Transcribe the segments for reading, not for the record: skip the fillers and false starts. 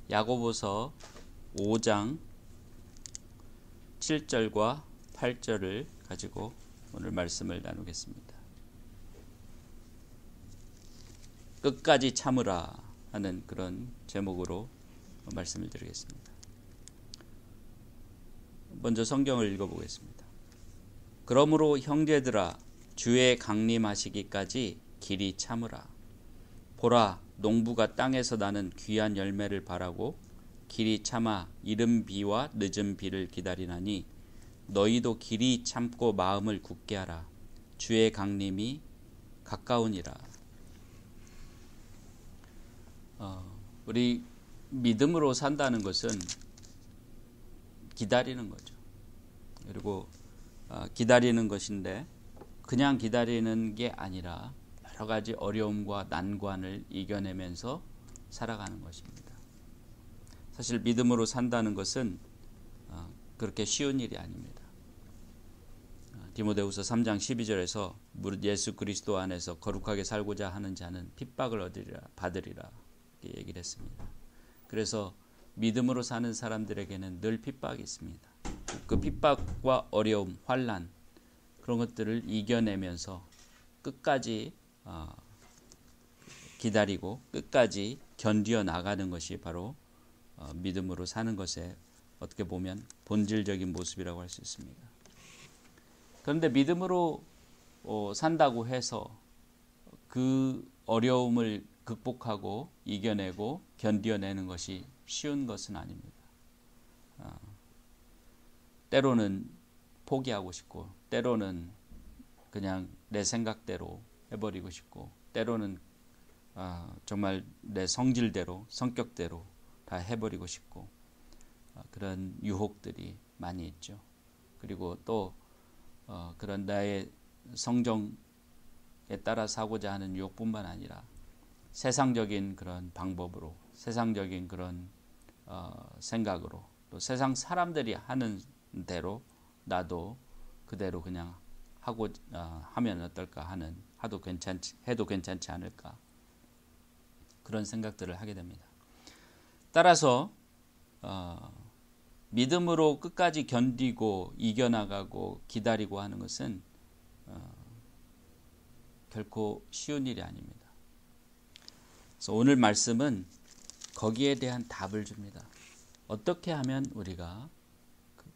야고보서 5장 7절과 8절을 가지고 오늘 말씀을 나누겠습니다. 끝까지 참으라 하는 그런 제목으로 말씀을 드리겠습니다. 먼저 성경을 읽어보겠습니다. 그러므로 형제들아 주의 강림하시기까지 길이 참으라. 보라, 농부가 땅에서 나는 귀한 열매를 바라고 길이 참아 이른 비와 늦은 비를 기다리나니 너희도 길이 참고 마음을 굳게 하라. 주의 강림이 가까우니라. 우리 믿음으로 산다는 것은 기다리는 거죠. 그리고 기다리는 것인데 그냥 기다리는 게 아니라 여러 가지 어려움과 난관을 이겨내면서 살아가는 것입니다. 사실 믿음으로 산다는 것은 그렇게 쉬운 일이 아닙니다. 디모데후서 3장 12절에서 무릇 예수 그리스도 안에서 거룩하게 살고자 하는 자는 핍박을 받으리라 이렇게 얘기를 했습니다. 그래서 믿음으로 사는 사람들에게는 늘 핍박이 있습니다. 그 핍박과 어려움, 환난 그런 것들을 이겨내면서 끝까지 기다리고 끝까지 견디어 나가는 것이 바로 믿음으로 사는 것에 어떻게 보면 본질적인 모습이라고 할 수 있습니다. 그런데 믿음으로 산다고 해서 그 어려움을 극복하고 이겨내고 견디어내는 것이 쉬운 것은 아닙니다. 때로는 포기하고 싶고 때로는 그냥 내 생각대로 해버리고 싶고 때로는 정말 내 성질대로 성격대로 다 해버리고 싶고 그런 유혹들이 많이 있죠. 그리고 또 그런 나의 성정에 따라 사고자 하는 유혹뿐만 아니라 세상적인 그런 방법으로 세상적인 그런 생각으로 또 세상 사람들이 하는 대로 나도 그대로 그냥 하고 하면 어떨까 하는 해도 괜찮지 않을까 그런 생각들을 하게 됩니다. 따라서 믿음으로 끝까지 견디고 이겨나가고 기다리고 하는 것은 결코 쉬운 일이 아닙니다. 그래서 오늘 말씀은 거기에 대한 답을 줍니다. 어떻게 하면 우리가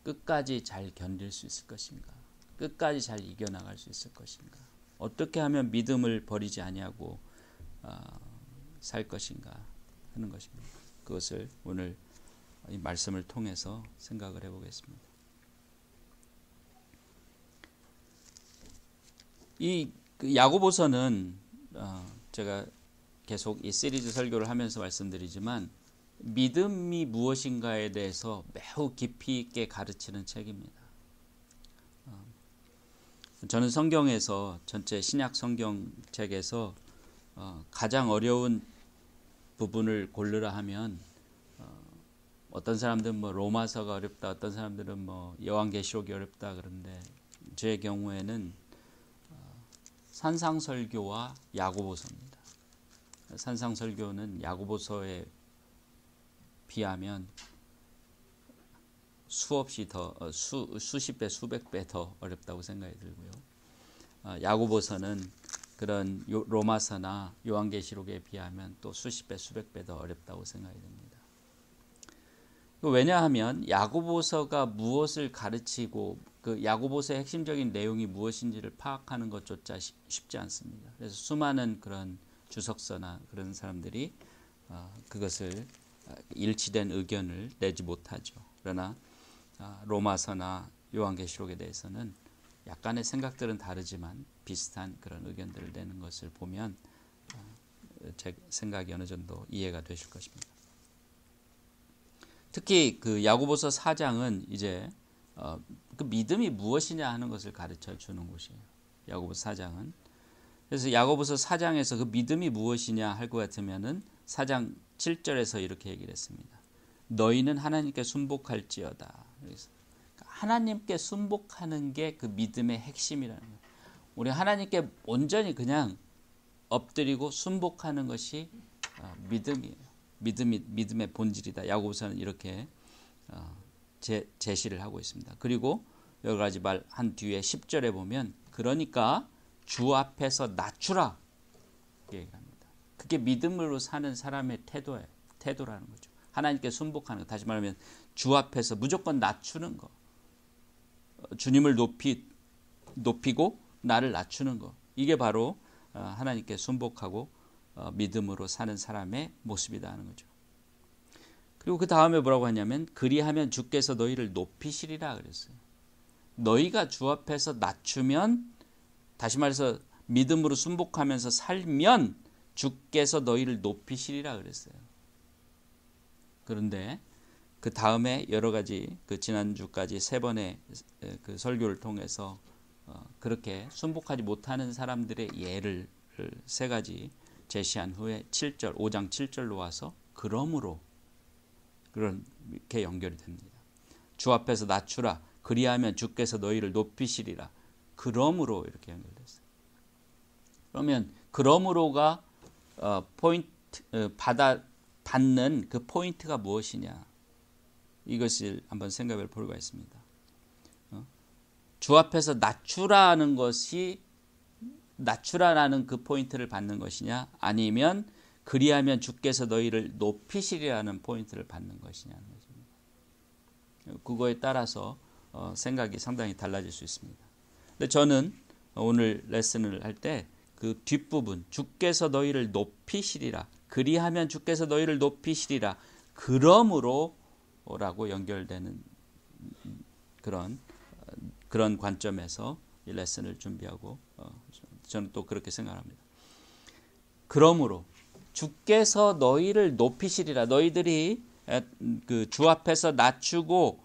끝까지 잘 견딜 수 있을 것인가? 끝까지 잘 이겨나갈 수 있을 것인가? 어떻게 하면 믿음을 버리지 아니하고 살 것인가 하는 것입니다. 그것을 오늘 이 말씀을 통해서 생각을 해보겠습니다. 이 야고보서는 제가 계속 이 시리즈 설교를 하면서 말씀드리지만 믿음이 무엇인가에 대해서 매우 깊이 있게 가르치는 책입니다. 저는 성경에서 전체 신약 성경책에서 가장 어려운 부분을 고르라 하면 어떤 사람들은 뭐 로마서가 어렵다, 어떤 사람들은 뭐 요한계시록이 어렵다 그런데 제 경우에는 산상설교와 야고보서입니다. 산상설교는 야고보서에 비하면 수없이 더 수십 배, 수백 배 더 어렵다고 생각이 들고요. 야고보서는 그런 로마서나 요한계시록에 비하면 또 수십 배, 수백 배 더 어렵다고 생각이 됩니다. 왜냐하면 야고보서가 무엇을 가르치고 그 야고보서의 핵심적인 내용이 무엇인지를 파악하는 것조차 쉽지 않습니다. 그래서 수많은 그런 주석서나 그런 사람들이 그것을 일치된 의견을 내지 못하죠. 그러나 로마서나 요한계시록에 대해서는 약간의 생각들은 다르지만 비슷한 그런 의견들을 내는 것을 보면 제 생각이 어느 정도 이해가 되실 것입니다. 특히 그 야고보서 4장은 이제 그 믿음이 무엇이냐 하는 것을 가르쳐 주는 곳이에요. 야고보서 4장은. 그래서 야고보서 4장에서 그 믿음이 무엇이냐 할 것 같으면은 4장 7절에서 이렇게 얘기를 했습니다. 너희는 하나님께 순복할지어다. 그래서 하나님께 순복하는 게 그 믿음의 핵심이라는 거예요. 우리 하나님께 온전히 그냥 엎드리고 순복하는 것이 믿음이에요. 믿음의 본질이다. 야고보서는 이렇게 제시를 하고 있습니다. 그리고 여러 가지 말 한 뒤에 10절에 보면 그러니까 주 앞에서 낮추라 얘기합니다. 그게 믿음으로 사는 사람의 태도라는 거죠. 하나님께 순복하는 거. 다시 말하면 주 앞에서 무조건 낮추는 거. 주님을 높이고 나를 낮추는 거. 이게 바로 하나님께 순복하고 믿음으로 사는 사람의 모습이다 하는 거죠. 그리고 그 다음에 뭐라고 하냐면 그리하면 주께서 너희를 높이시리라 그랬어요. 너희가 주 앞에서 낮추면, 다시 말해서 믿음으로 순복하면서 살면 주께서 너희를 높이시리라 그랬어요. 그런데 그 다음에 여러 가지 그 지난주까지 세 번의 그 설교를 통해서 그렇게 순복하지 못하는 사람들의 예를 세 가지 제시한 후에 5장 7절로 와서 그러므로 그렇게 연결이 됩니다. 주 앞에서 낮추라. 그리하면 주께서 너희를 높이시리라. 그러므로 이렇게 연결됐어요. 그러면 그러므로가 받는 그 포인트가 무엇이냐? 이것을 한번 생각해 볼 필요가 있습니다. 주 앞에서 낮추라는 것이 낮추라라는 그 포인트를 받는 것이냐, 아니면 그리하면 주께서 너희를 높이시리라는 포인트를 받는 것이냐는 것입니다. 그거에 따라서 생각이 상당히 달라질 수 있습니다. 근데 저는 오늘 레슨을 할 때 그 뒷부분 주께서 너희를 높이시리라, 그리하면 주께서 너희를 높이시리라, 그러므로라고 연결되는 그런 관점에서 이 레슨을 준비하고 저는 또 그렇게 생각합니다. 그러므로 주께서 너희를 높이시리라. 너희들이 그 주 앞에서 낮추고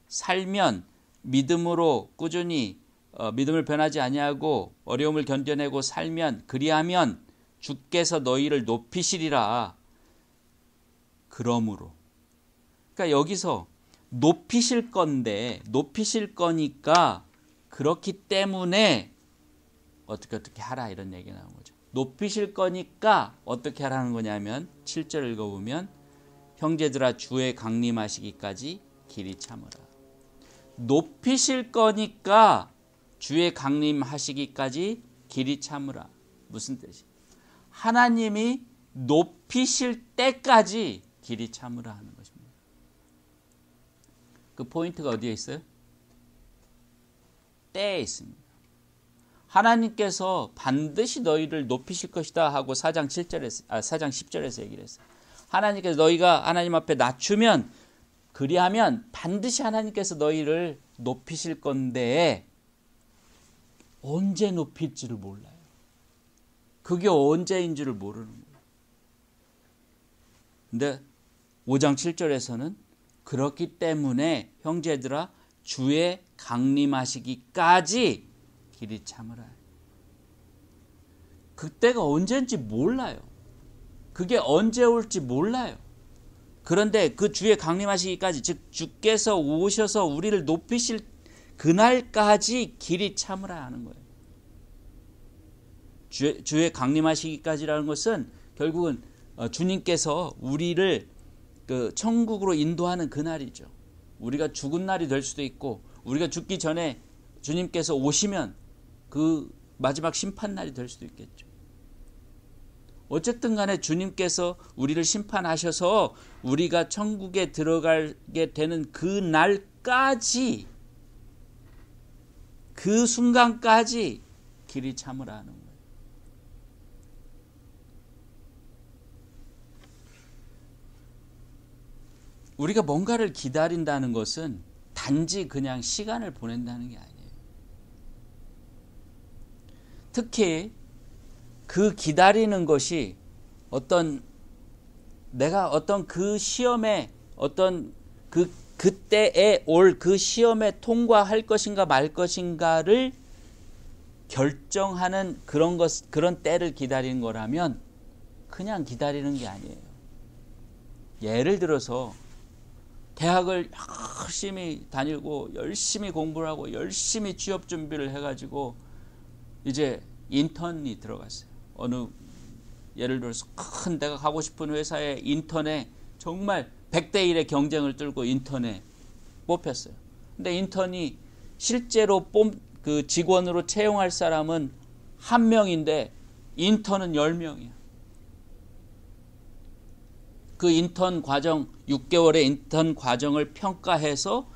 살면 믿음으로 꾸준히 믿음을 변하지 아니하고 어려움을 견뎌내고 살면, 그리하면 주께서 너희를 높이시리라. 그러므로, 그러니까 여기서 높이실 건데, 높이실 거니까 그렇기 때문에 어떻게 하라 이런 얘기 나온 거죠. 높이실 거니까 어떻게 하라는 거냐면 7절 읽어보면 형제들아 주의 강림하시기까지 길이 참으라. 높이실 거니까 주의 강림하시기까지 길이 참으라. 무슨 뜻이에요? 하나님이 높이실 때까지 길이 참으라 하는 것입니다. 그 포인트가 어디에 있어요? 때에 있습니다. 하나님께서 반드시 너희를 높이실 것이다 하고 4장 10절에서 얘기를 했어요. 하나님께서 너희가 하나님 앞에 낮추면, 그리하면 반드시 하나님께서 너희를 높이실 건데 언제 높일지를 몰라요. 그게 언제인 줄을 모르는 거예요. 근데 5장 7절에서는 그렇기 때문에 형제들아 주의 강림하시기까지 길이 참으라. 그때가 언제인지 몰라요. 그게 언제 올지 몰라요. 그런데 그 주의 강림하시기까지, 즉 주께서 오셔서 우리를 높이실 그날까지 길이 참으라 하는 거예요. 주의 강림하시기까지라는 것은 결국은 주님께서 우리를 그 천국으로 인도하는 그날이죠. 우리가 죽은 날이 될 수도 있고, 우리가 죽기 전에 주님께서 오시면 그 마지막 심판날이 될 수도 있겠죠. 어쨌든 간에 주님께서 우리를 심판하셔서 우리가 천국에 들어가게 되는 그 날까지, 그 순간까지 길이 참으라 하는 거예요. 우리가 뭔가를 기다린다는 것은 단지 그냥 시간을 보낸다는 게 아니에요. 특히 그 기다리는 것이 내가 어떤 그 시험에 그때에 올 그 시험에 통과할 것인가 말 것인가를 결정하는 그런 때를 기다리는 거라면 그냥 기다리는 게 아니에요. 예를 들어서 대학을 열심히 다니고 열심히 공부를 하고 열심히 취업 준비를 해가지고 이제 인턴이 들어갔어요. 어느 예를 들어서 큰 내가 가고 싶은 회사의 인턴에 정말 100대 1의 경쟁을 뚫고 인턴에 뽑혔어요. 근데 인턴이 실제로 그 직원으로 채용할 사람은 1명인데 인턴은 10명이야. 그 인턴 과정 6개월의 인턴 과정을 평가해서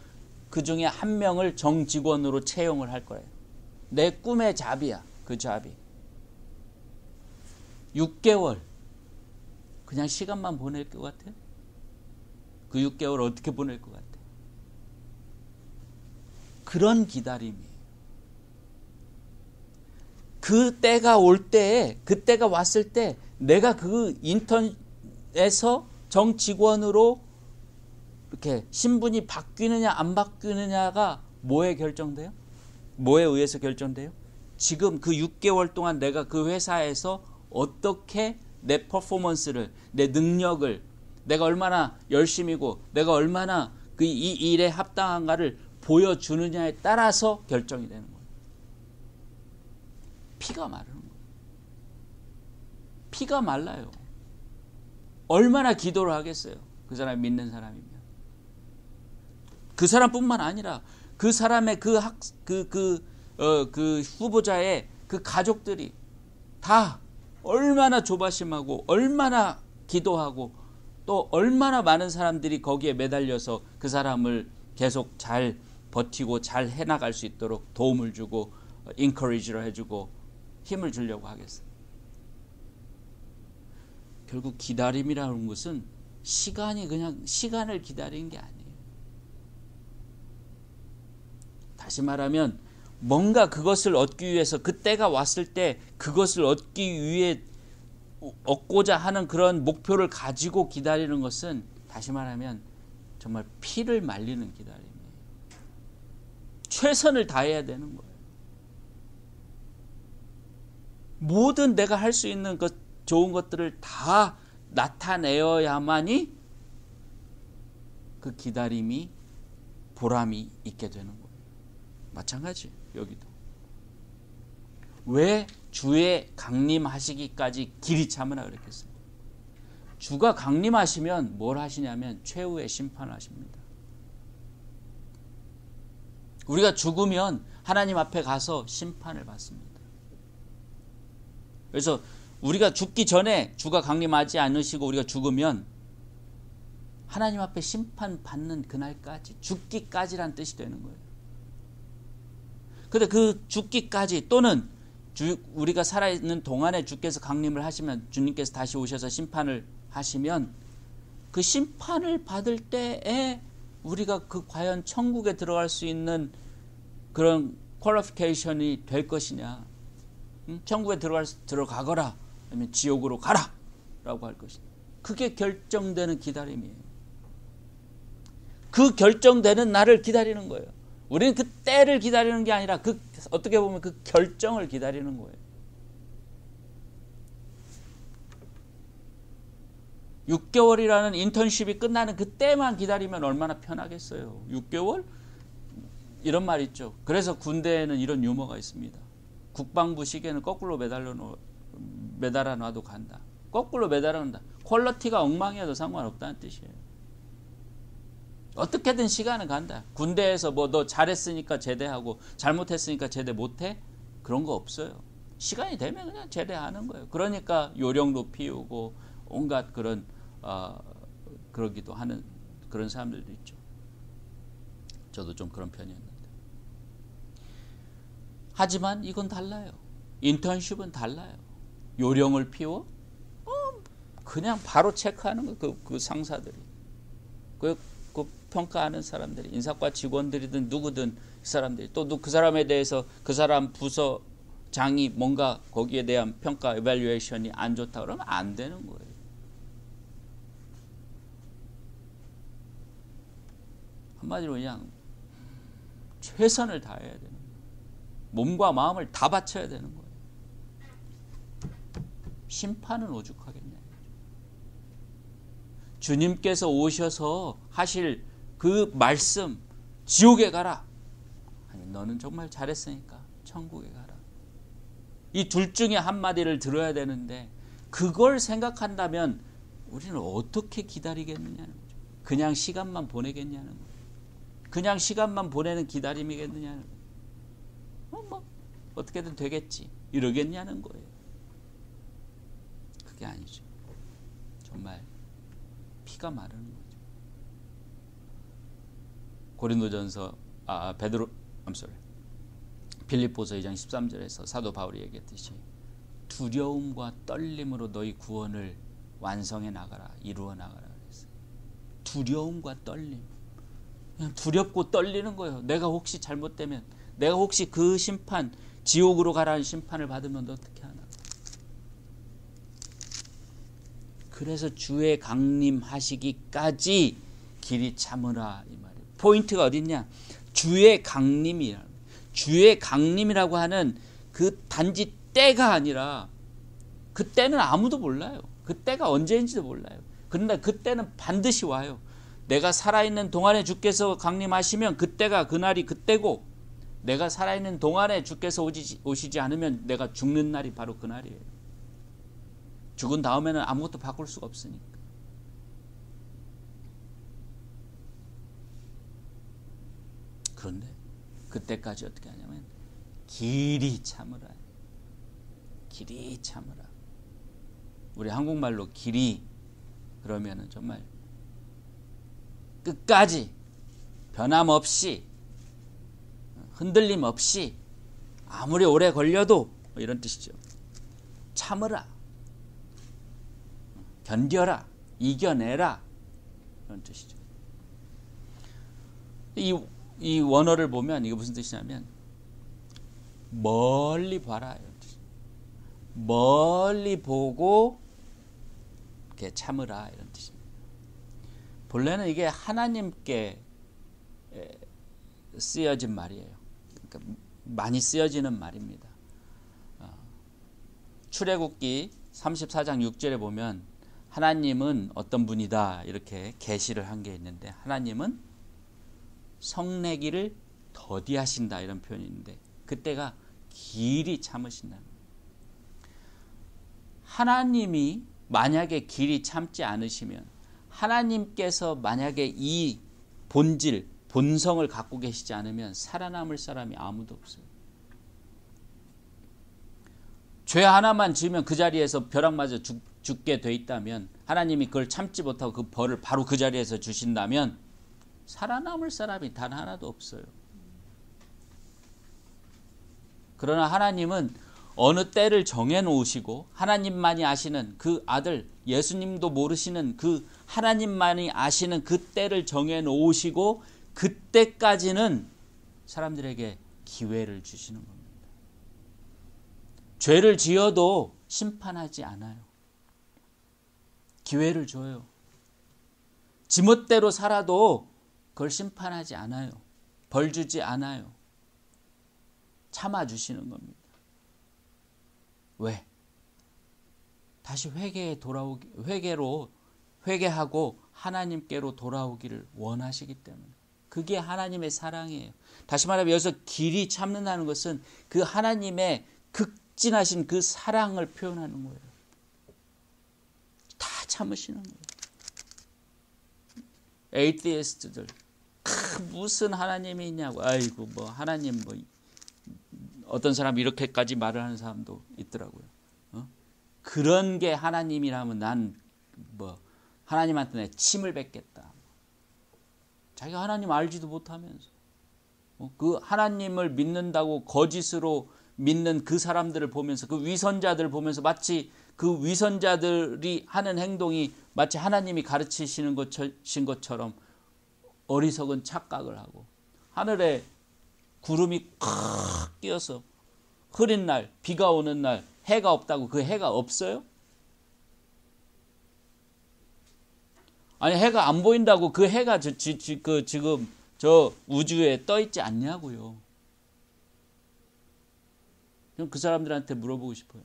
그 중에 1명을 정직원으로 채용을 할 거예요. 내 꿈의 잡이야. 그 잡이. 6개월 그냥 시간만 보낼 것 같아요? 그 6개월 어떻게 보낼 것 같아요? 그런 기다림이에요. 그 때가 올 때에, 그때가 왔을 때 내가 그 인턴에서 정직원으로 이렇게 신분이 바뀌느냐 안 바뀌느냐가 뭐에 결정돼요? 뭐에 의해서 결정돼요? 지금 그 6개월 동안 내가 그 회사에서 어떻게 내 퍼포먼스를, 내 능력을, 내가 얼마나 열심이고 내가 얼마나 이 일에 합당한가를 보여주느냐에 따라서 결정이 되는 거예요. 피가 마르는 거예요. 피가 말라요. 얼마나 기도를 하겠어요. 그 사람이 믿는 사람이면. 그 사람뿐만 아니라 그 사람의 그 후보자의 그 가족들이 다 얼마나 조바심하고 얼마나 기도하고 또 얼마나 많은 사람들이 거기에 매달려서 그 사람을 계속 잘 버티고 잘 해나갈 수 있도록 도움을 주고 인커리지를 해주고 힘을 주려고 하겠어요. 결국 기다림이라는 것은 시간이 그냥 시간을 기다리는 게 아니에요. 다시 말하면 뭔가 그것을 얻기 위해서 그때가 왔을 때 그것을 얻기 위해 얻고자 하는 그런 목표를 가지고 기다리는 것은 다시 말하면 정말 피를 말리는 기다림이에요. 최선을 다해야 되는 거예요. 모든 내가 할 수 있는 것, 좋은 것들을 다 나타내어야만이 그 기다림이 보람이 있게 되는 거예요. 마찬가지 여기도. 왜 주의 강림하시기까지 길이 참으라 그랬겠어요? 주가 강림하시면 뭘 하시냐면 최후의 심판을 하십니다. 우리가 죽으면 하나님 앞에 가서 심판을 받습니다. 그래서 우리가 죽기 전에 주가 강림하지 않으시고 우리가 죽으면 하나님 앞에 심판받는 그날까지, 죽기까지란 뜻이 되는 거예요. 근데 그 죽기까지 또는 우리가 살아있는 동안에 주께서 강림을 하시면, 주님께서 다시 오셔서 심판을 하시면 그 심판을 받을 때에 우리가 그 과연 천국에 들어갈 수 있는 그런 퀄리피케이션이 될 것이냐, 천국에 들어가거라 아니면 지옥으로 가라 라고 할 것이냐, 그게 결정되는 기다림이에요. 그 결정되는 날을 기다리는 거예요. 우리는 그 때를 기다리는 게 아니라 어떻게 보면 그 결정을 기다리는 거예요. 6개월이라는 인턴십이 끝나는 그때만 기다리면 얼마나 편하겠어요. 6개월? 이런 말 있죠. 그래서 군대에는 이런 유머가 있습니다. 국방부 시계는 거꾸로 매달아 놔도 간다. 거꾸로 매달아 놓는다. 퀄리티가 엉망이어도 상관없다는 뜻이에요. 어떻게든 시간은 간다. 군대에서 뭐 너 잘했으니까 제대하고 잘못했으니까 제대 못해? 그런 거 없어요. 시간이 되면 그냥 제대하는 거예요. 그러니까 요령도 피우고 온갖 그런 그러기도 하는 그런 사람들도 있죠. 저도 좀 그런 편이었는데. 하지만 이건 달라요. 인턴십은 달라요. 요령을 피워? 그냥 바로 체크하는 거예요. 그 상사들이. 그 평가하는 사람들이, 인사과 직원들이든 누구든 그 사람들이, 또 그 사람에 대해서 그 사람 부서장이 뭔가 거기에 대한 평가, 에밸류에이션이 안 좋다 그러면 안 되는 거예요. 한마디로 그냥 최선을 다해야 되는 거예요. 몸과 마음을 다 바쳐야 되는 거예요. 심판은 오죽하겠냐. 주님께서 오셔서 하실 그 말씀, 지옥에 가라. 아니, 너는 정말 잘했으니까 천국에 가라. 이 둘 중에 한마디를 들어야 되는데 그걸 생각한다면 우리는 어떻게 기다리겠느냐는 거죠. 그냥 시간만 보내겠냐는 거죠. 그냥 시간만 보내는 기다림이겠느냐는 거죠. 뭐 어떻게든 되겠지 이러겠냐는 거예요. 그게 아니죠. 정말 피가 마르는 거죠. 고린도전서 빌립보서 2장 13절에서 사도 바울이 얘기했듯이 두려움과 떨림으로 너희 구원을 완성해 나가라, 이루어 나가라 그랬어요. 두려움과 떨림. 그냥 두렵고 떨리는 거예요. 내가 혹시 잘못되면, 내가 혹시 그 심판, 지옥으로 가라는 심판을 받으면 어떻게 하나. 그래서 주의 강림하시기까지 길이 참으라 이 말이에요. 포인트가 어딨냐? 주의 강림이라. 주의 강림이라고 하는 그 단지 때가 아니라 그 때는 아무도 몰라요. 그 때가 언제인지도 몰라요. 그런데 그 때는 반드시 와요. 내가 살아있는 동안에 주께서 강림하시면 그때가 그날이 그때고, 내가 살아있는 동안에 주께서 오시지 않으면 내가 죽는 날이 바로 그날이에요. 죽은 다음에는 아무것도 바꿀 수가 없으니까. 그런데 그때까지 어떻게 하냐면 길이 참으라. 길이 참으라. 우리 한국말로 길이 그러면은 정말 끝까지 변함없이 흔들림 없이 아무리 오래 걸려도 이런 뜻이죠. 참으라. 견뎌라. 이겨내라. 이런 뜻이죠. 이 원어를 보면 이게 무슨 뜻이냐면 멀리 봐라. 이런 뜻이죠. 멀리 보고 이렇게 참으라. 이런 뜻입니다. 본래는 이게 하나님께 쓰여진 말이에요. 그러니까 많이 쓰여지는 말입니다. 출애굽기 34장 6절에 보면 하나님은 어떤 분이다 이렇게 계시를 한 게 있는데, 하나님은 성내기를 더디하신다 이런 표현이 있는데, 그때가 길이 참으신다. 하나님이 만약에 길이 참지 않으시면, 하나님께서 만약에 이 본질, 본성을 갖고 계시지 않으면 살아남을 사람이 아무도 없어요. 죄 하나만 지으면 그 자리에서 벼락 맞아 죽게 돼 있다면, 하나님이 그걸 참지 못하고 그 벌을 바로 그 자리에서 주신다면 살아남을 사람이 단 하나도 없어요. 그러나 하나님은 어느 때를 정해놓으시고, 하나님만이 아시는 그 아들 예수님도 모르시는 그 하나님만이 아시는 그 때를 정해놓으시고, 그때까지는 사람들에게 기회를 주시는 겁니다. 죄를 지어도 심판하지 않아요. 기회를 줘요. 지멋대로 살아도 그걸 심판하지 않아요. 벌 주지 않아요. 참아주시는 겁니다. 왜? 다시 회개하고 하나님께로 돌아오기를 원하시기 때문에. 그게 하나님의 사랑이에요. 다시 말하면 여기서 길이 참는다는 것은 그 하나님의 극진하신 그 사랑을 표현하는 거예요. 다 참으시는 거예요. 에이티스트들 무슨 하나님이 있냐고. 아이고 뭐 하나님 뭐 어떤 사람 이렇게까지 말을 하는 사람도 있더라고요. 그런 게 하나님이라면 난 뭐 하나님한테 내 침을 뱉겠다. 자기가 하나님 알지도 못하면서 그 하나님을 믿는다고 거짓으로 믿는 그 사람들을 보면서, 그 위선자들을 보면서 마치 그 위선자들이 하는 행동이 마치 하나님이 가르치시는 것처럼 어리석은 착각을 하고, 하늘에 구름이 콱 끼어서 흐린 날, 비가 오는 날, 해가 없다고 그 해가 없어요? 아니 해가 안 보인다고 그 해가 지금 저 우주에 떠 있지 않냐고요. 그 사람들한테 물어보고 싶어요.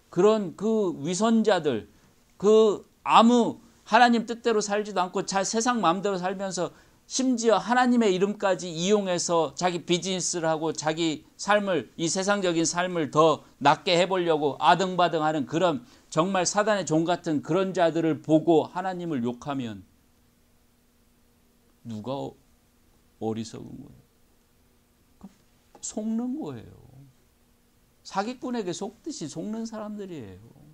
그런 그 위선자들, 그 아무 하나님 뜻대로 살지도 않고 세상 마음대로 살면서 심지어 하나님의 이름까지 이용해서 자기 비즈니스를 하고 자기 삶을, 이 세상적인 삶을 더 낫게 해보려고 아등바등하는 그런 정말 사단의 종 같은 그런 자들을 보고 하나님을 욕하면 누가 어리석은 거예요? 속는 거예요. 사기꾼에게 속듯이 속는 사람들이에요.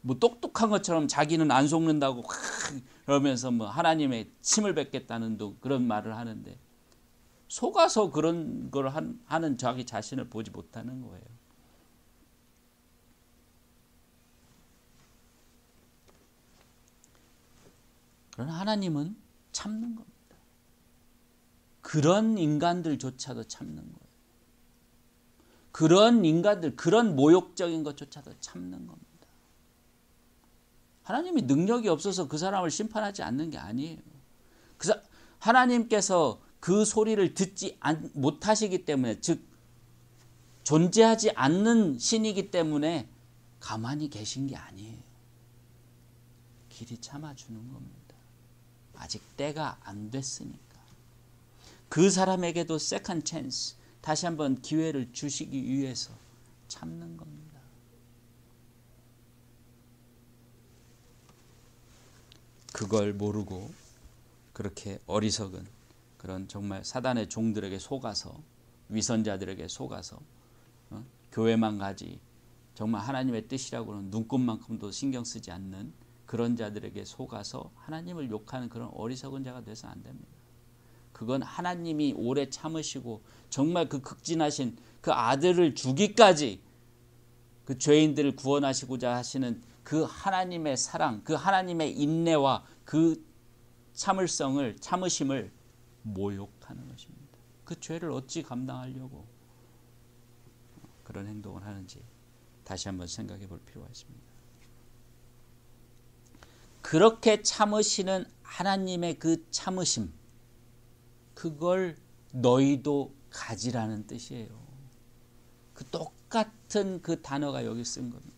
뭐 똑똑한 것처럼 자기는 안 속는다고 그러면서 뭐 하나님의 침을 뱉겠다는 그런 말을 하는데 속아서 그런 걸 하는 자기 자신을 보지 못하는 거예요. 그러나 하나님은 참는 겁니다. 그런 인간들조차도 참는 거예요. 그런 인간들, 그런 모욕적인 것조차도 참는 겁니다. 하나님이 능력이 없어서 그 사람을 심판하지 않는 게 아니에요. 하나님께서 그 소리를 듣지 못하시기 때문에, 즉 존재하지 않는 신이기 때문에 가만히 계신 게 아니에요. 길이 참아주는 겁니다. 아직 때가 안 됐으니까. 그 사람에게도 세컨드 찬스, 다시 한번 기회를 주시기 위해서 참는 겁니다. 그걸 모르고 그렇게 어리석은 그런 정말 사단의 종들에게 속아서, 위선자들에게 속아서 교회만 가지 정말 하나님의 뜻이라고는 눈꼽만큼도 신경 쓰지 않는 그런 자들에게 속아서 하나님을 욕하는 그런 어리석은 자가 돼서 안 됩니다. 그건 하나님이 오래 참으시고 정말 그 극진하신 그 아들을 주기까지 그 죄인들을 구원하시고자 하시는 그 하나님의 사랑, 그 하나님의 인내와 그 참으심을 모욕하는 것입니다. 그 죄를 어찌 감당하려고 그런 행동을 하는지 다시 한번 생각해 볼 필요가 있습니다. 그렇게 참으시는 하나님의 그 참으심, 그걸 너희도 가지라는 뜻이에요. 그 똑같은 그 단어가 여기 쓴 겁니다.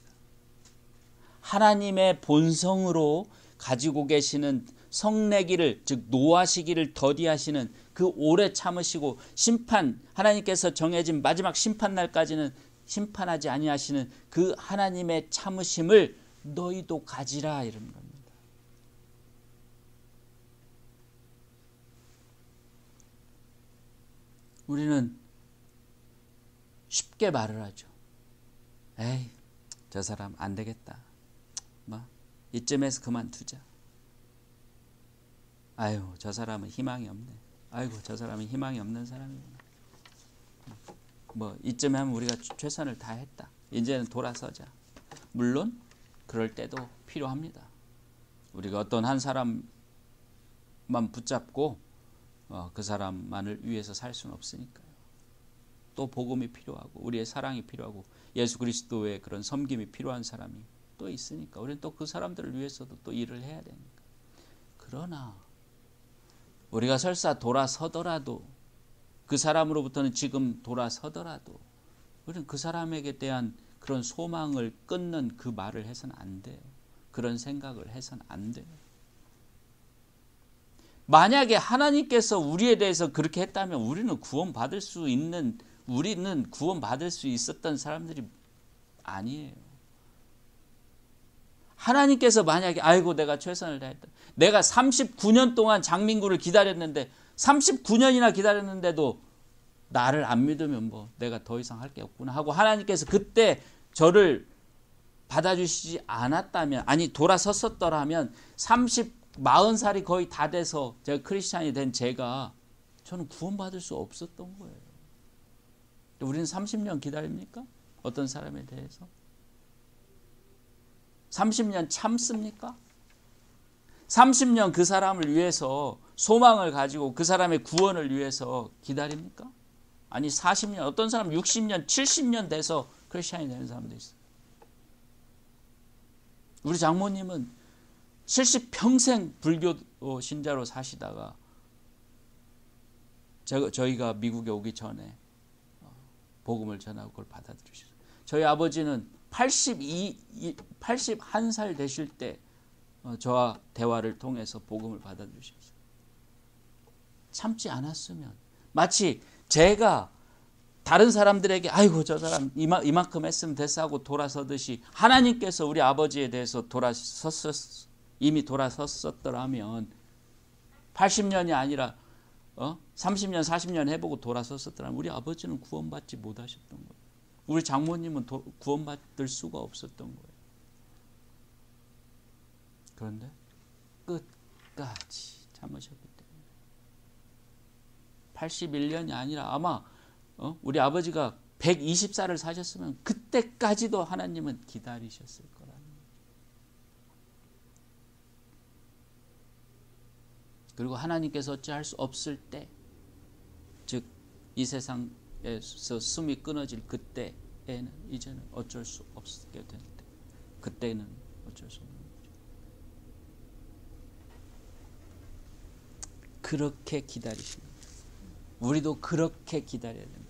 하나님의 본성으로 가지고 계시는 성내기를, 즉 노하시기를 더디하시는 그 오래 참으시고 심판, 하나님께서 정해진 마지막 심판날까지는 심판하지 아니하시는 그 하나님의 참으심을 너희도 가지라, 이런 겁니다. 우리는 쉽게 말을 하죠. 에이, 저 사람 안 되겠다. 이쯤에서 그만두자. 아유, 저 사람은 희망이 없네. 아이고, 저 사람은 희망이 없는 사람이구나. 이쯤에 하면 우리가 최선을 다했다. 이제는 돌아서자. 물론 그럴 때도 필요합니다. 우리가 어떤 한 사람만 붙잡고 그 사람만을 위해서 살 수는 없으니까요. 또 복음이 필요하고 우리의 사랑이 필요하고 예수 그리스도의 그런 섬김이 필요한 사람이 또 있으니까 우리는 또 그 사람들을 위해서도 또 일을 해야 되니까. 그러나 우리가 설사 돌아서더라도, 그 사람으로부터는 지금 돌아서더라도 우리는 그 사람에게 대한 그런 소망을 끊는 그 말을 해서는 안 돼요. 그런 생각을 해서는 안 돼요. 만약에 하나님께서 우리에 대해서 그렇게 했다면 우리는 구원받을 수 있었던 사람들이 아니에요. 하나님께서 만약에 아이고 내가 최선을 다했다. 내가 39년 동안 장민구를 기다렸는데 39년이나 기다렸는데도 나를 안 믿으면 내가 더 이상 할 게 없구나 하고 하나님께서 그때 저를 받아주시지 않았다면, 아니 돌아섰었더라면 40살이 거의 다 돼서 제가 크리스찬이 된 저는 구원받을 수 없었던 거예요. 우리는 30년 기다립니까? 어떤 사람에 대해서? 30년 참습니까? 30년 그 사람을 위해서 소망을 가지고 그 사람의 구원을 위해서 기다립니까? 아니 40년, 어떤 사람은 60년, 70년 돼서 크리스찬이 되는 사람도 있어요. 우리 장모님은 70평생 불교 신자로 사시다가 저희가 미국에 오기 전에 복음을 전하고 그걸 받아들이셨어요. 저희 아버지는 81살 되실 때 저와 대화를 통해서 복음을 받아들이셨어요. 참지 않았으면, 마치 제가 다른 사람들에게 아이고 저 사람 이만큼 했으면 됐어 하고 돌아서듯이 하나님께서 우리 아버지에 대해서 이미 돌아섰었더라면 80년이 아니라 30년 40년 해보고 돌아섰었더라면 우리 아버지는 구원받지 못하셨던 거예요. 우리 장모님은 구원받을 수가 없었던 거예요. 그런데 끝까지 참으셨기 때문에 81년이 아니라 아마 우리 아버지가 120살을 사셨으면 그때까지도 하나님은 기다리셨을 거라는 거예요. 그리고 하나님께서 어찌할 수 없을 때, 즉 이 세상에서 숨이 끊어질 그때에는 이제는 어쩔 수 없게 될 때, 그때는 어쩔 수 없는 거죠. 그렇게 기다리시는 거예요. 우리도 그렇게 기다려야 된다.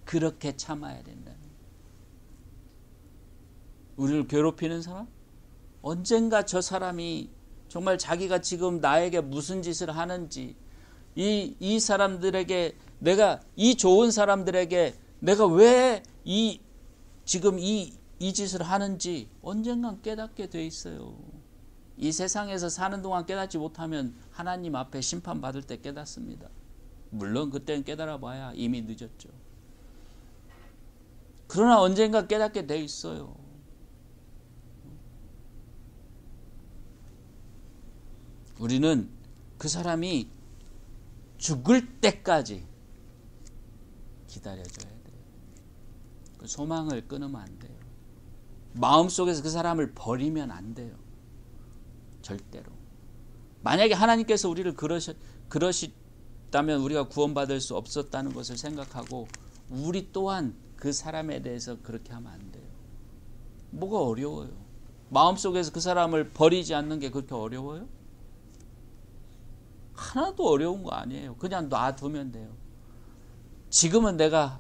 그렇게 참아야 된다. 우리를 괴롭히는 사람? 언젠가 저 사람이 정말 자기가 지금 나에게 무슨 짓을 하는지, 이 사람들에게 내가, 이 좋은 사람들에게 내가 왜 지금 이 짓을 하는지 언젠간 깨닫게 돼 있어요. 이 세상에서 사는 동안 깨닫지 못하면 하나님 앞에 심판받을 때 깨닫습니다. 물론 그때는 깨달아 봐야 이미 늦었죠. 그러나 언젠가 깨닫게 돼 있어요. 우리는 그 사람이 죽을 때까지 기다려줘야 돼요. 그 소망을 끊으면 안 돼요. 마음속에서 그 사람을 버리면 안 돼요. 절대로. 만약에 하나님께서 우리를 그러시다면 우리가 구원받을 수 없었다는 것을 생각하고 우리 또한 그 사람에 대해서 그렇게 하면 안 돼요. 뭐가 어려워요? 마음속에서 그 사람을 버리지 않는 게 그렇게 어려워요? 하나도 어려운 거 아니에요. 그냥 놔두면 돼요. 지금은 내가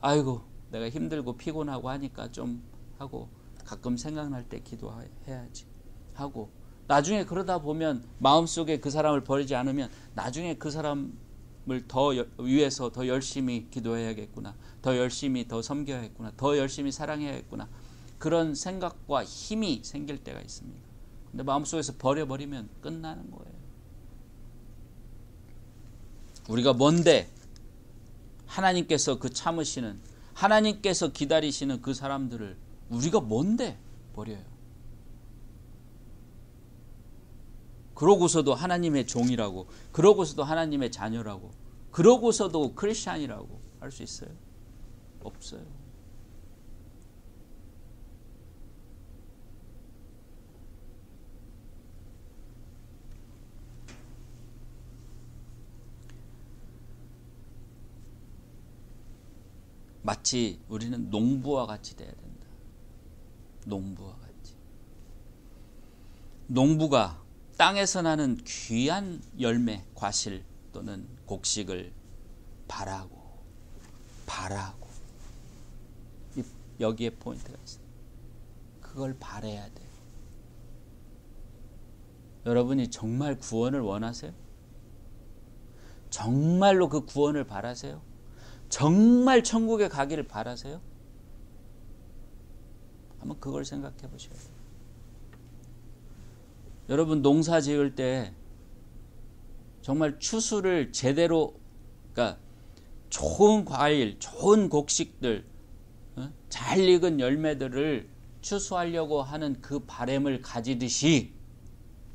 힘들고 피곤하고 하니까 좀 하고 가끔 생각날 때 기도해야지 하고, 나중에 그러다 보면 마음속에 그 사람을 버리지 않으면 나중에 그 사람을 더 위해서 더 열심히 기도해야겠구나, 더 열심히 더 섬겨야겠구나, 더 열심히 사랑해야겠구나, 그런 생각과 힘이 생길 때가 있습니다. 근데 마음속에서 버려버리면 끝나는 거예요. 우리가 뭔데 하나님께서 그 참으시는, 하나님께서 기다리시는 그 사람들을 우리가 뭔데 버려요? 그러고서도 하나님의 종이라고, 그러고서도 하나님의 자녀라고, 그러고서도 크리스찬이라고 할 수 있어요? 없어요. 마치 우리는 농부와 같이 돼야 된다. 농부와 같이. 농부가 땅에서 나는 귀한 열매, 과실 또는 곡식을 바라고 여기에 포인트가 있어요. 그걸 바라야 돼요. 여러분이 정말 구원을 원하세요? 정말로 그 구원을 바라세요? 정말 천국에 가기를 바라세요? 한번 그걸 생각해 보셔야 돼요. 여러분 농사 지을 때 정말 추수를 제대로, 그러니까 좋은 과일, 좋은 곡식들, 잘 익은 열매들을 추수하려고 하는 그 바람을 가지듯이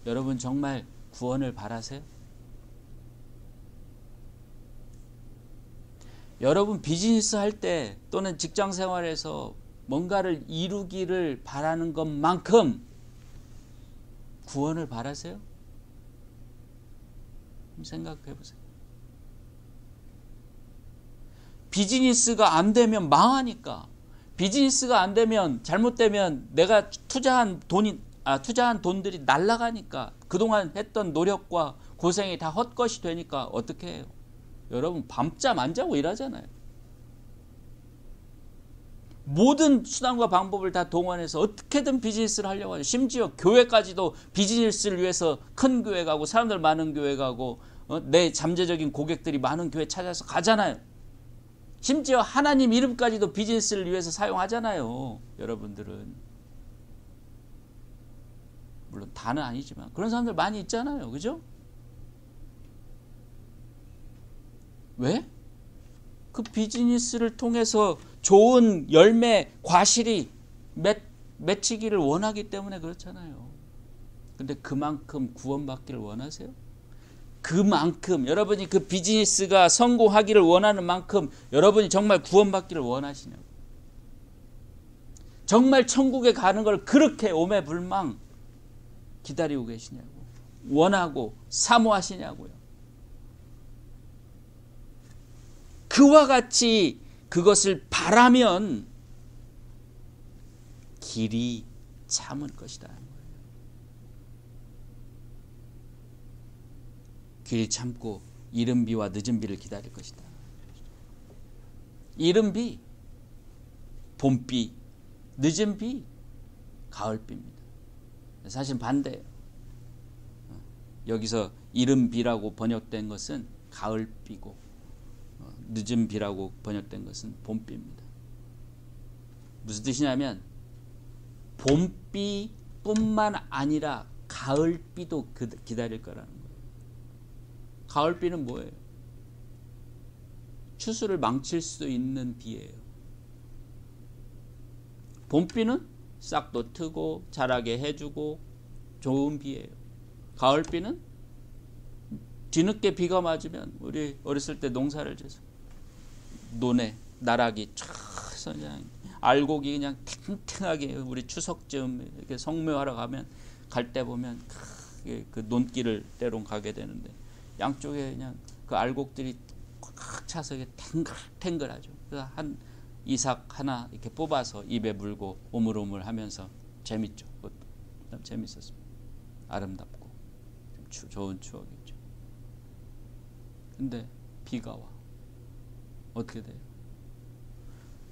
여러분 정말 구원을 바라세요? 여러분 비즈니스 할 때 또는 직장 생활에서 뭔가를 이루기를 바라는 것만큼 구원을 바라세요? 생각해 보세요. 비즈니스가 안 되면 망하니까, 비즈니스가 안 되면, 잘못되면 내가 투자한 돈들이 날아가니까, 그동안 했던 노력과 고생이 다 헛것이 되니까 어떻게 해요? 여러분 밤잠 안 자고 일하잖아요. 모든 수단과 방법을 다 동원해서 어떻게든 비즈니스를 하려고 하죠. 심지어 교회까지도 비즈니스를 위해서 큰 교회 가고 사람들 많은 교회 가고 내 잠재적인 고객들이 많은 교회 찾아서 가잖아요. 심지어 하나님 이름까지도 비즈니스를 위해서 사용하잖아요. 여러분들은. 물론 다는 아니지만 그런 사람들 많이 있잖아요. 그죠? 왜? 그 비즈니스를 통해서 좋은 열매, 과실이 맺히기를 원하기 때문에 그렇잖아요. 근데 그만큼 구원받기를 원하세요? 그만큼 여러분이 그 비즈니스가 성공하기를 원하는 만큼 여러분이 정말 구원받기를 원하시냐고. 정말 천국에 가는 걸 그렇게 오매불망 기다리고 계시냐고. 원하고 사모하시냐고요. 그와 같이 그것을 바라면 길이 참을 것이다. 길이 참고 이른 비와 늦은 비를 기다릴 것이다. 이른 비, 봄비, 늦은 비, 가을비입니다. 사실 반대예요. 여기서 이른 비라고 번역된 것은 가을비고 늦은 비라고 번역된 것은 봄비입니다. 무슨 뜻이냐면 봄비뿐만 아니라 가을비도 기다릴 거라는 거예요. 가을비는 뭐예요? 추수를 망칠 수도 있는 비예요. 봄비는 싹도 트고 자라게 해주고 좋은 비예요. 가을비는 뒤늦게 비가 맞으면 우리 어렸을 때 농사를 져서 논에 나락이 쫙 그냥 알곡이 그냥 탱탱하게 우리 추석쯤 이렇게 성묘하러 가면 갈 때 보면 그 논길을 때론 가게 되는데 양쪽에 그냥 그 알곡들이 꽉 차서 탱글탱글하죠. 그래서 한 이삭 하나 이렇게 뽑아서 입에 물고 오물오물하면서 재밌죠. 그것도 재밌었습니다. 아름답고 좋은 추억이죠. 근데 비가 와. 어떻게 돼요?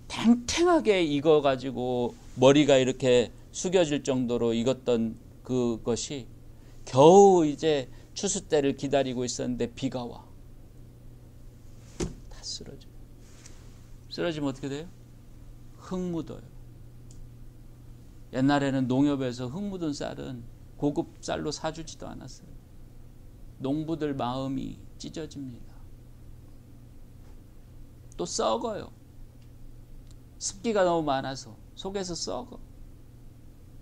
탱탱하게 익어가지고 머리가 이렇게 숙여질 정도로 익었던 그것이 겨우 이제 추수 때를 기다리고 있었는데 비가 와. 다 쓰러져. 쓰러지면 어떻게 돼요? 흙 묻어요. 옛날에는 농협에서 흙 묻은 쌀은 고급 쌀로 사주지도 않았어요. 농부들 마음이 찢어집니다. 또 썩어요. 습기가 너무 많아서 속에서 썩어.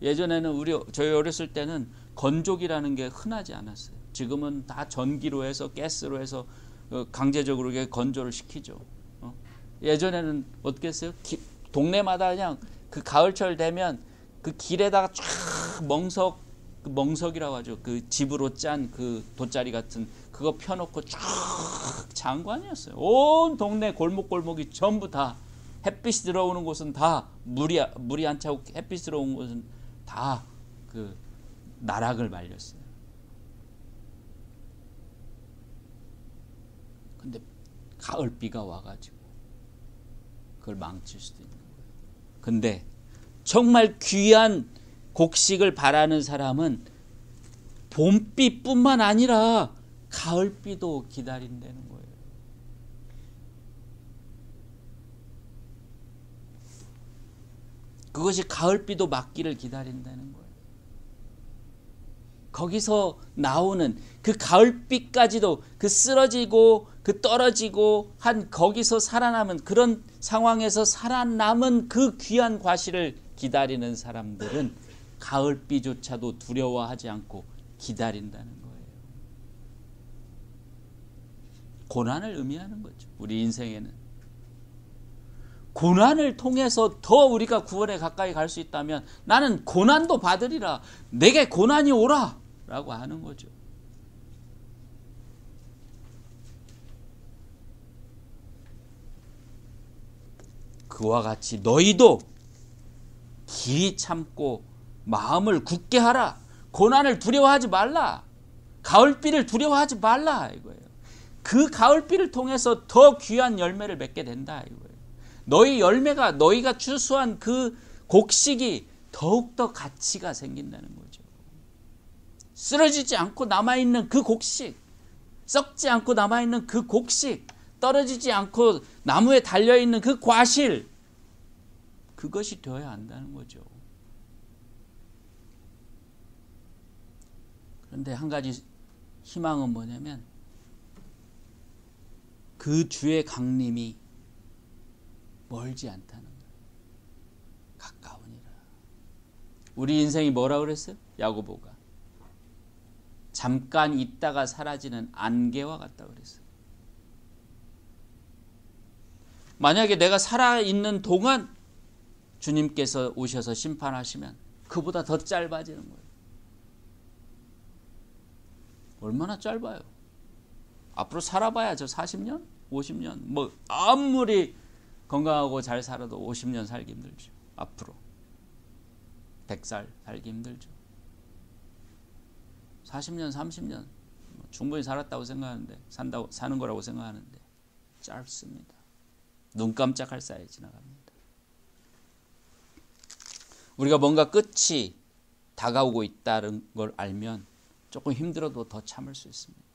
예전에는 저희 어렸을 때는 건조기라는 게 흔하지 않았어요. 지금은 다 전기로 해서 가스로 해서 강제적으로 건조를 시키죠. 예전에는 어떻게 했어요? 동네마다 그냥 그 가을철 되면 그 길에다가 쫙 멍석이라고 하죠. 그 집으로 짠 그 돗자리 같은 그거 펴놓고 쫙 장관이었어요. 온 동네 골목골목이 전부 다 햇빛이 들어오는 곳은 다 물이 안 차고 햇빛이 들어오는 곳은 다 그 나락을 말렸어요. 근데 가을비가 와가지고 그걸 망칠 수도 있는 거예요. 근데 정말 귀한 곡식을 바라는 사람은 봄비뿐만 아니라 가을비도 기다린다는 거예요. 그것이 가을비도 맞기를 기다린다는 거예요. 거기서 나오는 그 가을비까지도 그 쓰러지고 그 떨어지고 한 거기서 살아남은 그런 상황에서 살아남은 그 귀한 과실을 기다리는 사람들은 가을비조차도 두려워하지 않고 기다린다는 거예요. 고난을 의미하는 거죠. 우리 인생에는. 고난을 통해서 더 우리가 구원에 가까이 갈 수 있다면 나는 고난도 받으리라. 내게 고난이 오라. 라고 하는 거죠. 그와 같이 너희도 길이 참고 마음을 굳게 하라. 고난을 두려워하지 말라. 가을비를 두려워하지 말라 이거예요. 그 가을비를 통해서 더 귀한 열매를 맺게 된다 이거예요. 너희 열매가, 너희가 추수한 그 곡식이 더욱더 가치가 생긴다는 거죠. 쓰러지지 않고 남아있는 그 곡식, 썩지 않고 남아있는 그 곡식, 떨어지지 않고 나무에 달려있는 그 과실, 그것이 되어야 한다는 거죠. 그런데 한 가지 희망은 뭐냐면 그 주의 강림이 멀지 않다는 거예요. 가까우니라. 우리 인생이 뭐라고 그랬어요? 야고보가 잠깐 있다가 사라지는 안개와 같다고 그랬어요. 만약에 내가 살아있는 동안 주님께서 오셔서 심판하시면 그보다 더 짧아지는 거예요. 얼마나 짧아요? 앞으로 살아봐야 저 40년? 50년? 뭐 아무리 건강하고 잘 살아도 50년 살기 힘들죠. 앞으로 100살 살기 힘들죠. 40년, 30년 충분히 살았다고 생각하는데, 사는 거라고 생각하는데 짧습니다. 눈 깜짝할 사이에 지나갑니다. 우리가 뭔가 끝이 다가오고 있다는 걸 알면 조금 힘들어도 더 참을 수 있습니다.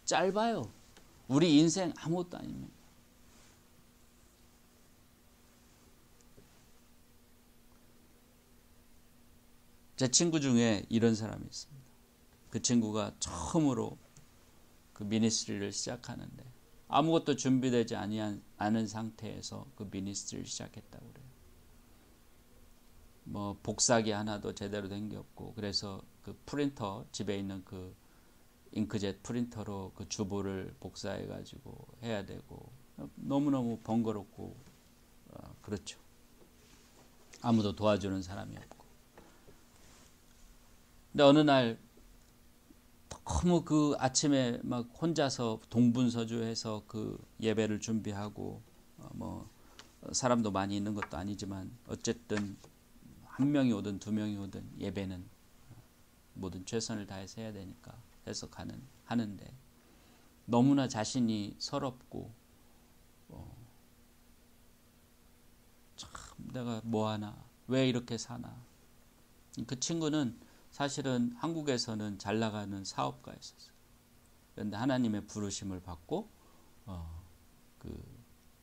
짧아요. 우리 인생 아무것도 아닙니다. 제 친구 중에 이런 사람이 있습니다. 그 친구가 처음으로 그 미니스트리를 시작하는데 아무것도 준비되지 않은 상태에서 그 미니스트리를 시작했다고 그래요. 뭐 복사기 하나도 제대로 된 게 없고, 그래서 그 프린터, 집에 있는 그 잉크젯 프린터로 그 주보를 복사해 가지고 해야 되고, 너무너무 번거롭고 그렇죠. 아무도 도와주는 사람이 없고. 근데 어느 날 너무 그 아침에 막 혼자서 동분서주해서 그 예배를 준비하고, 뭐 사람도 많이 있는 것도 아니지만 어쨌든 한 명이 오든 두 명이 오든 예배는 모든 최선을 다해서 해야 되니까 해서 하는데 너무나 자신이 서럽고, 참 내가 뭐하나, 왜 이렇게 사나. 그 친구는 사실은 한국에서는 잘 나가는 사업가였었어요. 그런데 하나님의 부르심을 받고 그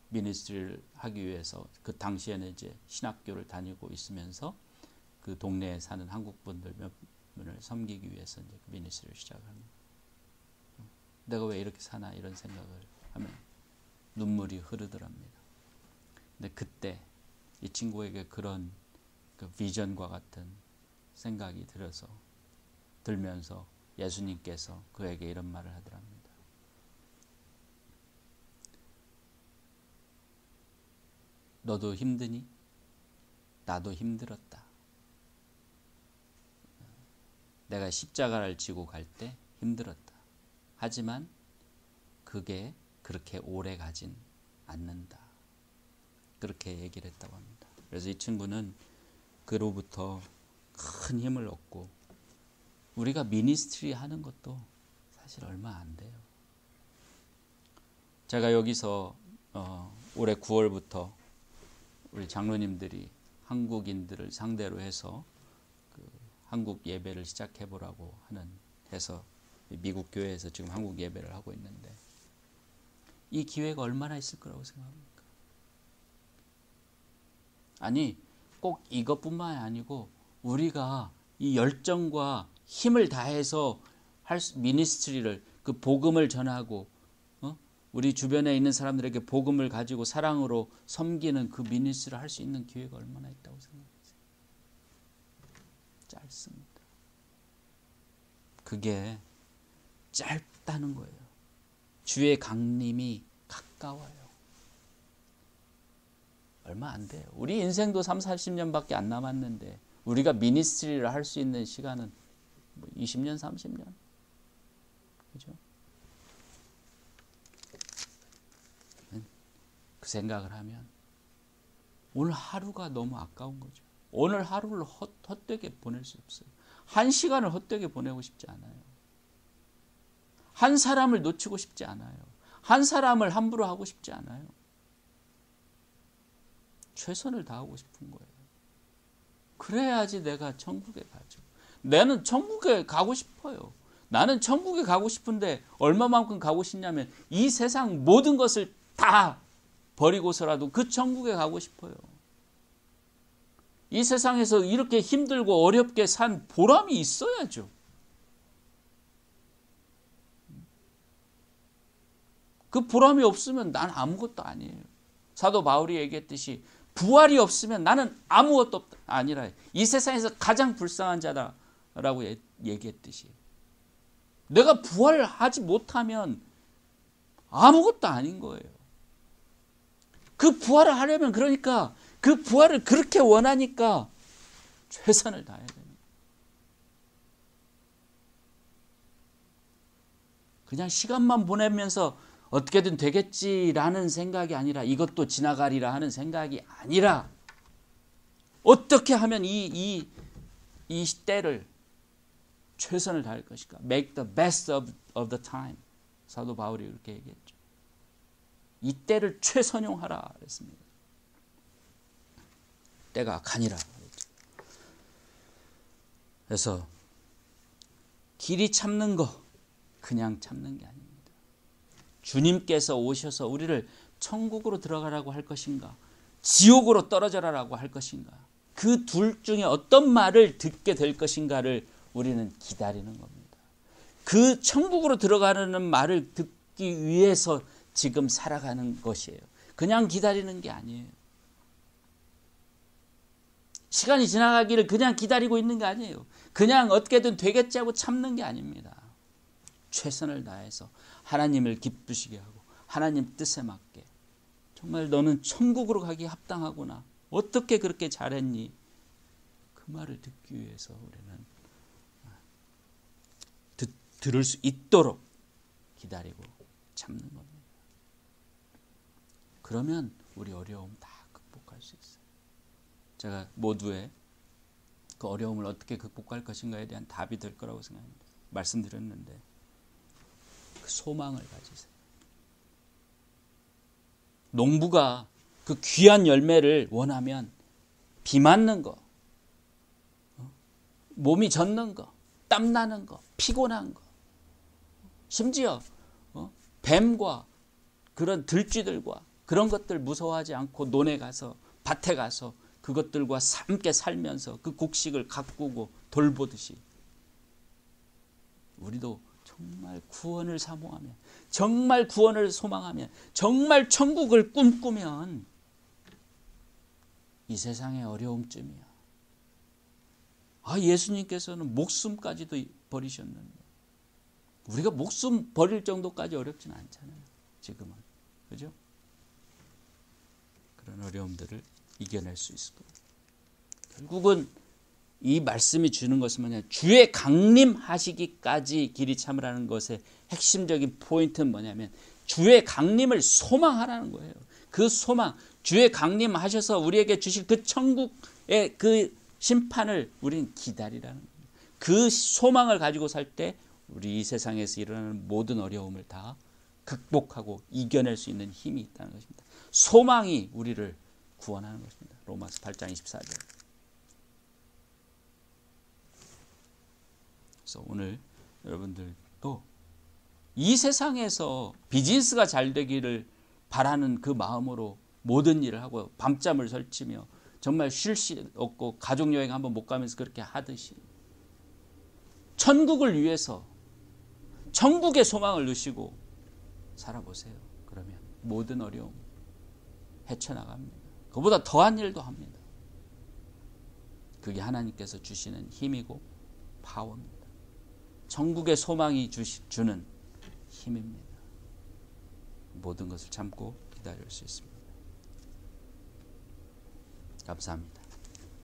미니스트리를 하기 위해서 그 당시에는 이제 신학교를 다니고 있으면서 그 동네에 사는 한국 분들 몇 분을 섬기기 위해서 이제 그 미니스트리를 시작합니다. 내가 왜 이렇게 사나 이런 생각을 하면 눈물이 흐르더랍니다. 근데 그때 이 친구에게 그런 그 비전과 같은 생각이 들면서 예수님께서 그에게 이런 말을 하더랍니다. 너도 힘드니? 나도 힘들었다. 내가 십자가를 지고 갈 때 힘들었다. 하지만 그게 그렇게 오래 가진 않는다. 그렇게 얘기를 했다고 합니다. 그래서 이 친구는 그로부터 큰 힘을 얻고, 우리가 미니스트리 하는 것도 사실 얼마 안 돼요. 제가 여기서 올해 9월부터 우리 장로님들이 한국인들을 상대로 해서 그 한국 예배를 시작해 보라고 해서 미국 교회에서 지금 한국 예배를 하고 있는데, 이 기회가 얼마나 있을 거라고 생각합니까? 아니, 꼭 이것뿐만 아니고 우리가 이 열정과 힘을 다해서 미니스트리를, 그 복음을 전하고 우리 주변에 있는 사람들에게 복음을 가지고 사랑으로 섬기는 그 미니스트리를 할 수 있는 기회가 얼마나 있다고 생각하세요? 짧습니다. 그게 짧다는 거예요. 주의 강림이 가까워요. 얼마 안 돼요. 우리 인생도 30-40년밖에 안 남았는데 우리가 미니스트리를 할 수 있는 시간은 20년, 30년. 그죠? 그 생각을 하면 오늘 하루가 너무 아까운 거죠. 오늘 하루를 헛되게 보낼 수 없어요. 한 시간을 헛되게 보내고 싶지 않아요. 한 사람을 놓치고 싶지 않아요. 한 사람을 함부로 하고 싶지 않아요. 최선을 다하고 싶은 거예요. 그래야지 내가 천국에 가죠. 나는 천국에 가고 싶어요. 나는 천국에 가고 싶은데 얼마만큼 가고 싶냐면 이 세상 모든 것을 다 버리고서라도 그 천국에 가고 싶어요. 이 세상에서 이렇게 힘들고 어렵게 산 보람이 있어야죠. 그 보람이 없으면 난 아무것도 아니에요. 사도 바울이 얘기했듯이 부활이 없으면 나는 아무것도 아니라 이 세상에서 가장 불쌍한 자다라고 얘기했듯이 내가 부활하지 못하면 아무것도 아닌 거예요. 그 부활을 하려면 그러니까 그 부활을 그렇게 원하니까 최선을 다해야 됩니다. 그냥 시간만 보내면서 어떻게든 되겠지라는 생각이 아니라 이것도 지나가리라 하는 생각이 아니라 어떻게 하면 이 때를 최선을 다할 것인가. Make the best of the time. 사도 바울이 그렇게 얘기했죠. 이 때를 최선용하라 그랬습니다. 때가 가니라 그랬죠. 그래서 길이 참는 거 그냥 참는 게 아닙니다. 주님께서 오셔서 우리를 천국으로 들어가라고 할 것인가 지옥으로 떨어져라라고 할 것인가 그 둘 중에 어떤 말을 듣게 될 것인가를 우리는 기다리는 겁니다. 그 천국으로 들어가는 말을 듣기 위해서 지금 살아가는 것이에요. 그냥 기다리는 게 아니에요. 시간이 지나가기를 그냥 기다리고 있는 게 아니에요. 그냥 어떻게든 되겠지 하고 참는 게 아닙니다. 최선을 다해서 하나님을 기쁘시게 하고 하나님 뜻에 맞게 정말 너는 천국으로 가기 합당하구나. 어떻게 그렇게 잘했니? 그 말을 듣기 위해서 우리는 들을 수 있도록 기다리고 참는 겁니다. 그러면 우리 어려움 다 극복할 수 있어요. 제가 모두의 그 어려움을 어떻게 극복할 것인가에 대한 답이 될 거라고 생각합니다. 말씀드렸는데 그 소망을 가지세요. 농부가 그 귀한 열매를 원하면 비 맞는 거, 몸이 젖는 거, 땀 나는 거, 피곤한 거, 심지어 뱀과 그런 들쥐들과 그런 것들 무서워하지 않고 논에 가서 밭에 가서 그것들과 함께 살면서 그 곡식을 가꾸고 돌보듯이 우리도 정말 구원을 사모하면 정말 구원을 소망하면 정말 천국을 꿈꾸면 이 세상의 어려움쯤이야. 예수님께서는 목숨까지도 버리셨는데 우리가 목숨 버릴 정도까지 어렵지는 않잖아요. 지금은. 그죠? 그런 어려움들을 이겨낼 수 있을 겁니다. 결국은 이 말씀이 주는 것은 뭐냐? 주의 강림하시기까지 길이 참으라는 것의 핵심적인 포인트는 뭐냐면 주의 강림을 소망하라는 거예요. 그 소망, 주의 강림하셔서 우리에게 주실 그 천국의 그 심판을 우리는 기다리라는 거예요. 그 소망을 가지고 살 때 우리 이 세상에서 일어나는 모든 어려움을 다 극복하고 이겨낼 수 있는 힘이 있다는 것입니다. 소망이 우리를 구원하는 것입니다. 로마서 8장 24절. 그래서 오늘 여러분들도 이 세상에서 비즈니스가 잘 되기를 바라는 그 마음으로 모든 일을 하고 밤잠을 설치며 정말 쉴 수 없고 가족여행 한번 못 가면서 그렇게 하듯이 천국을 위해서 천국의 소망을 누시고 살아보세요. 그러면 모든 어려움 헤쳐나갑니다. 그보다 더한 일도 합니다. 그게 하나님께서 주시는 힘이고 파워입니다. 천국의 소망이 주는 힘입니다. 모든 것을 참고 기다릴 수 있습니다. 감사합니다.